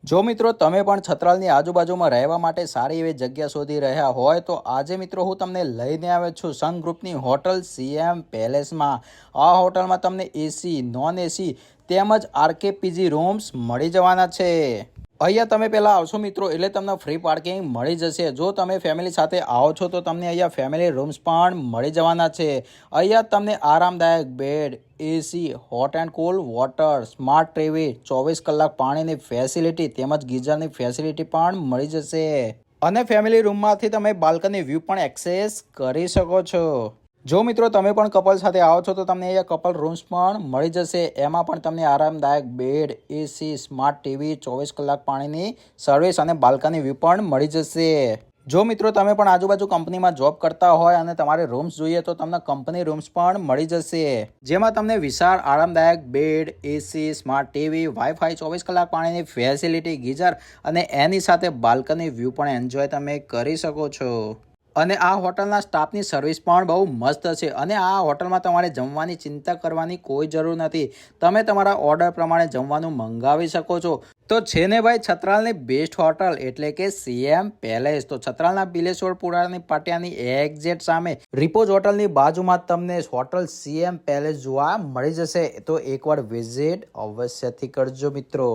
જો મિત્રો તમે પણ છત્રાલની આજુબાજુમાં રહેવા માટે સારી એવી જગ્યા શોધી રહ્યા હોય તો આજે મિત્રો હું તમને લઈને આવ્યો છું સંઘ ગ્રુપની હોટલ સીએમ પેલેસમાં। આ હોટલમાં તમને એસી નોન એસી તેમજ આરકેપીજી રૂમ્સ મળી જવાના છે। અહીંયા તમે પહેલાં આવશો મિત્રો એટલે તમને ફ્રી પાર્કિંગ મળી જશે। જો તમે ફેમિલી સાથે આવો છો તો તમને અહીંયા ફેમિલી રૂમ્સ પણ મળી જવાના છે। અહીંયા તમને આરામદાયક bed, AC, hot and cool water, smart TV, 24 કલાક પાણીની ફેસિલિટી તેમજ ગીઝરની ફેસિલિટી પણ મળી જશે। અને ફેમિલી રૂમમાંથી તમે બાલ્કની વ્યૂ પણ એક્સેસ કરી શકો છો। જો મિત્રો તમે પણ કપલ સાથે આવો છો તો તમને અહીંયા કપલ રૂમ્સ પણ મળી જશે। એમાં પણ તમને આરામદાયક બેડ, એસી, સ્માર્ટ ટીવી, 24 કલાક પાણીની સર્વિસ અને બાલ્કની વ્યૂ પણ મળી જશે। જો મિત્રો તમે પણ આજુબાજુ કંપનીમાં જોબ કરતા હોય અને તમારે રૂમ્સ જોઈએ તો તમને કંપની રૂમ્સ પણ મળી જશે, જેમાં તમને વિશાળ આરામદાયક બેડ, એસી, સ્માર્ટ ટીવી, વાઈફાઈ, 24 કલાક પાણીની ફેસિલિટી, ગીઝર અને એની સાથે બાલ્કની વ્યૂ પણ એન્જોય તમે કરી શકો છો। અને આ હોટલના સ્ટાફની સર્વિસ પણ બહુ મસ્ત છે અને આ હોટલમાં તમારે જમવાની ચિંતા કરવાની કોઈ જરૂર નથી। તમે તમારા ઓર્ડર પ્રમાણે જમવાનું મંગાવી શકો છો। તો છે ને ભાઈ છત્રાલની બેસ્ટ હોટલ એટલે કે સીએમ પેલેસ। તો છત્રાલના બિલેશ્વરપુરાની પાટિયાની એક્ઝેક્ટ સામે રિપોઝ હોટલની બાજુમાં તમને હોટલ સીએમ પેલેસ જોવા મળી જશે। તો એકવાર વિઝિટ અવશ્યથી કરજો મિત્રો।